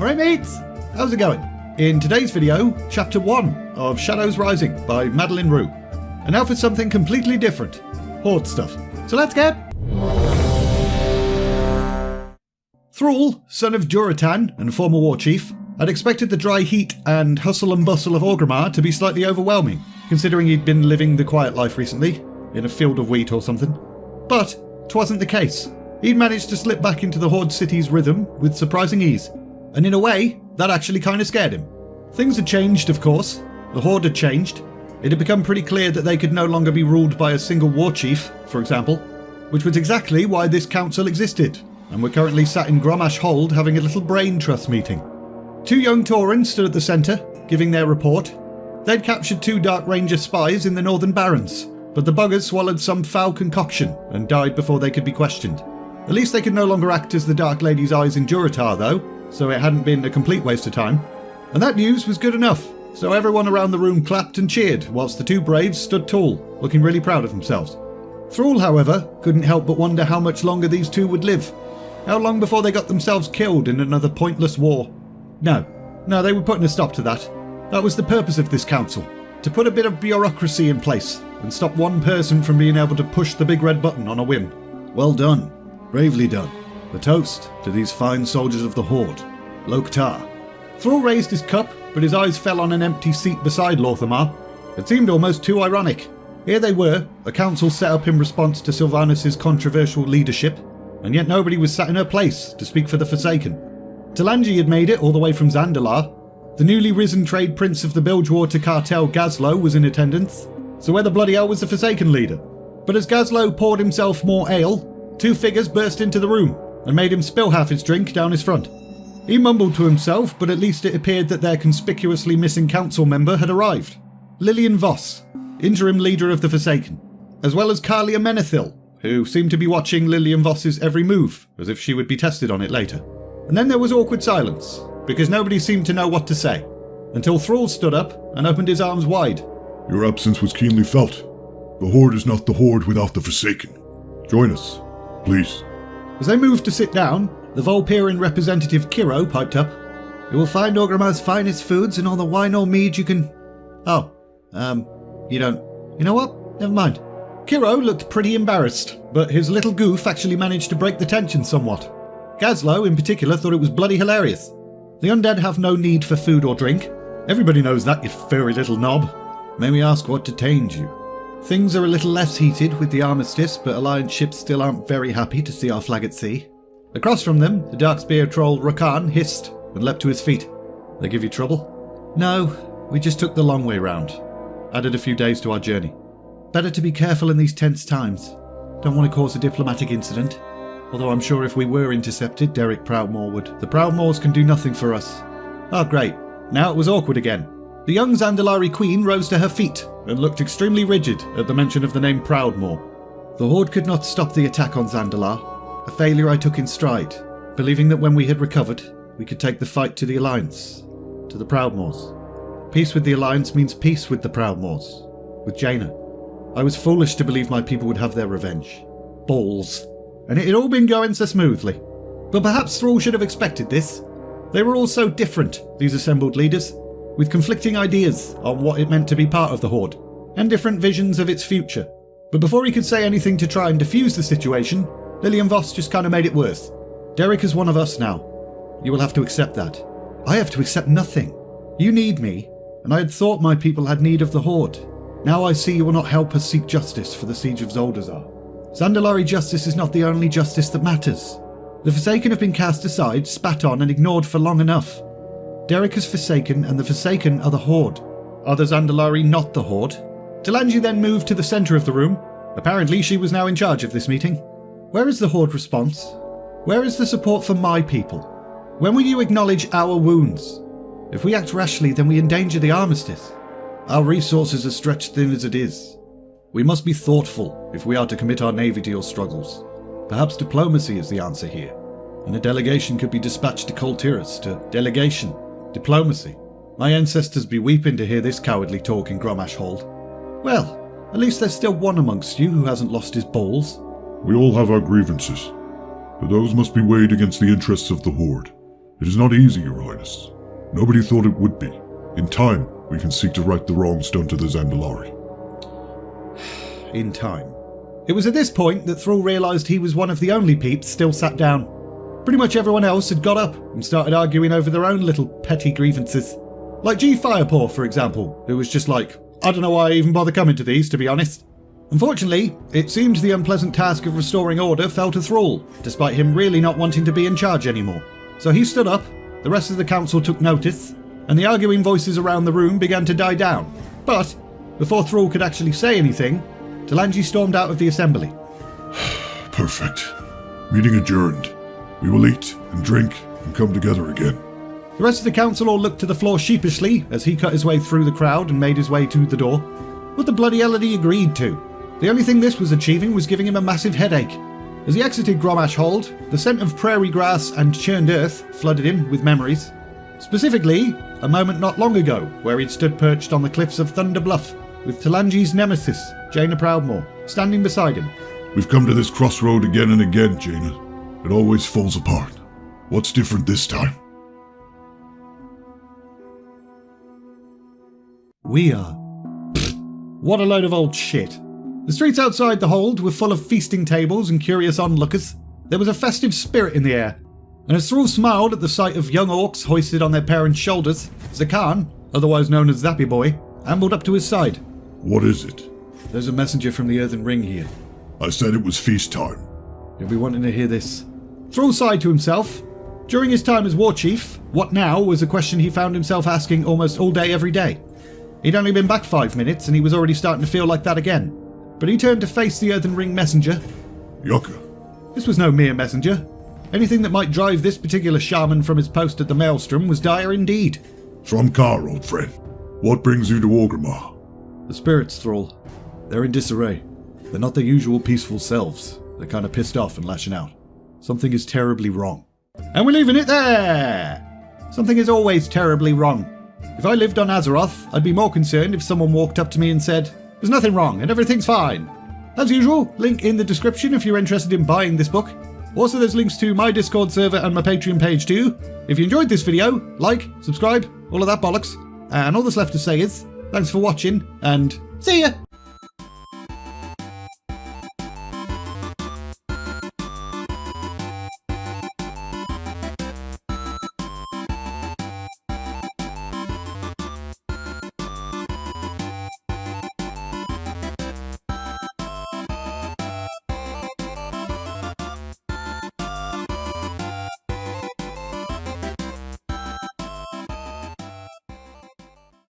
Alright mates, how's it going? In today's video, Chapter 1 of Shadows Rising by Madeline Rue. And now for something completely different. Horde stuff. So let's get... Thrall, son of Duratan and former war chief, had expected the dry heat and hustle and bustle of Orgrimmar to be slightly overwhelming, considering he'd been living the quiet life recently, in a field of wheat or something. But 'twasn't the case. He'd managed to slip back into the Horde city's rhythm with surprising ease. And in a way, that actually kind of scared him. Things had changed, of course. The Horde had changed. It had become pretty clear that they could no longer be ruled by a single war chief, for example, which was exactly why this council existed, and we're currently sat in Grommash Hold having a little brain trust meeting. Two young Taurens stood at the centre, giving their report. They'd captured 2 Dark Ranger spies in the Northern Barrens, but the buggers swallowed some foul concoction and died before they could be questioned. At least they could no longer act as the Dark Lady's eyes in Durotar though, so it hadn't been a complete waste of time. And that news was good enough, so everyone around the room clapped and cheered whilst the 2 braves stood tall, looking really proud of themselves. Thrall, however, couldn't help but wonder how much longer these 2 would live. How long before they got themselves killed in another pointless war? No, they were putting a stop to that. That was the purpose of this council, to put a bit of bureaucracy in place and stop one person from being able to push the big red button on a whim. Well done. Bravely done. A toast to these fine soldiers of the Horde. Loktar. Thrall raised his cup, but his eyes fell on an empty seat beside Lorthamar. It seemed almost too ironic. Here they were, a council set up in response to Sylvanus' controversial leadership, and yet nobody was sat in her place to speak for the Forsaken. Talanji had made it all the way from Zandalar. The newly risen trade prince of the Bilgewater cartel Gazlo was in attendance, so where the bloody hell was the Forsaken leader? But as Gazlo poured himself more ale, 2 figures burst into the room and made him spill half his drink down his front. He mumbled to himself, but at least it appeared that their conspicuously missing council member had arrived. Lillian Voss, interim leader of the Forsaken, as well as Carlia Menethil, who seemed to be watching Lillian Voss's every move, as if she would be tested on it later. And then there was awkward silence, because nobody seemed to know what to say, until Thrall stood up and opened his arms wide. Your absence was keenly felt. The Horde is not the Horde without the Forsaken. Join us, please. As they moved to sit down, the Volperian representative Kiro piped up. You will find Orgrimmar's finest foods and all the wine or mead you can... you don't... You know what? Never mind. Kiro looked pretty embarrassed, but his little goof actually managed to break the tension somewhat. Gazlo, in particular, thought it was bloody hilarious. The undead have no need for food or drink. Everybody knows that, you furry little knob. May we ask what detained you? Things are a little less heated with the armistice, but Alliance ships still aren't very happy to see our flag at sea. Across from them, the Darkspear troll Rakan hissed and leapt to his feet. They give you trouble? No, we just took the long way round. Added a few days to our journey. Better to be careful in these tense times. Don't want to cause a diplomatic incident. Although I'm sure if we were intercepted, Derek Proudmoore would. The Proudmoores can do nothing for us. Oh great, now it was awkward again. The young Zandalari queen rose to her feet and looked extremely rigid at the mention of the name Proudmoore. The Horde could not stop the attack on Zandalar. A failure I took in stride, believing that when we had recovered, we could take the fight to the Alliance, to the Proudmoores. Peace with the Alliance means peace with the Proudmoores, with Jaina. I was foolish to believe my people would have their revenge. Balls. And it had all been going so smoothly. But perhaps Thrall should have expected this. They were all so different, these assembled leaders, with conflicting ideas on what it meant to be part of the Horde, and different visions of its future. But before he could say anything to try and defuse the situation, Lillian Voss just kind of made it worse. Derek is one of us now. You will have to accept that. I have to accept nothing. You need me, and I had thought my people had need of the Horde. Now I see you will not help us seek justice for the siege of Zoldazar. Zandalari justice is not the only justice that matters. The Forsaken have been cast aside, spat on, and ignored for long enough. Derek is Forsaken, and the Forsaken are the Horde. Are the Zandalari not the Horde? Talanji then moved to the centre of the room. Apparently she was now in charge of this meeting. Where is the Horde response? Where is the support for my people? When will you acknowledge our wounds? If we act rashly, then we endanger the armistice. Our resources are stretched thin as it is. We must be thoughtful if we are to commit our navy to your struggles. Perhaps diplomacy is the answer here, and a delegation could be dispatched to Coltiris to delegation, diplomacy. My ancestors be weeping to hear this cowardly talk in Grommash Hold. Well, at least there's still one amongst you who hasn't lost his balls. We all have our grievances, but those must be weighed against the interests of the Horde. It is not easy, Your Highness. Nobody thought it would be. In time, we can seek to right the wrongs done to the Zandalari. In time. It was at this point that Thrall realised he was one of the only peeps still sat down. Pretty much everyone else had got up and started arguing over their own little petty grievances. Like G. Firepaw, for example, who was just like, I don't know why I even bother coming to these, to be honest. Unfortunately, it seemed the unpleasant task of restoring order fell to Thrall, despite him really not wanting to be in charge anymore. So he stood up, the rest of the council took notice, and the arguing voices around the room began to die down. But, before Thrall could actually say anything, Talanji stormed out of the assembly. Perfect. Meeting adjourned. We will eat and drink and come together again. The rest of the council all looked to the floor sheepishly as he cut his way through the crowd and made his way to the door. What the bloody hell had he agreed to? The only thing this was achieving was giving him a massive headache. As he exited Gromash Hold, the scent of prairie grass and churned earth flooded him with memories. Specifically, a moment not long ago where he'd stood perched on the cliffs of Thunder Bluff with Talanji's nemesis, Jaina Proudmoore, standing beside him. We've come to this crossroad again and again, Jaina. It always falls apart. What's different this time? We are. What a load of old shit. The streets outside the hold were full of feasting tables and curious onlookers. There was a festive spirit in the air. And as Thrall smiled at the sight of young orcs hoisted on their parents' shoulders, Zakan, otherwise known as Zappy Boy, ambled up to his side. What is it? There's a messenger from the Earthen Ring here. I said it was feast time. You'll be wanting to hear this. Thrall sighed to himself. During his time as war chief, what now was a question he found himself asking almost all day every day. He'd only been back 5 minutes and he was already starting to feel like that again. But he turned to face the Earthen Ring messenger. Yucca. This was no mere messenger. Anything that might drive this particular shaman from his post at the Maelstrom was dire indeed. Shromkar, old friend. What brings you to Orgrimmar? The spirits, Thrall. They're in disarray. They're not their usual peaceful selves. They're kind of pissed off and lashing out. Something is terribly wrong. And we're leaving it there! Something is always terribly wrong. If I lived on Azeroth, I'd be more concerned if someone walked up to me and said, there's nothing wrong and everything's fine. As usual, link in the description if you're interested in buying this book. Also, there's links to my Discord server and my Patreon page too. If you enjoyed this video, like, subscribe, all of that bollocks. And all that's left to say is, thanks for watching, and see ya!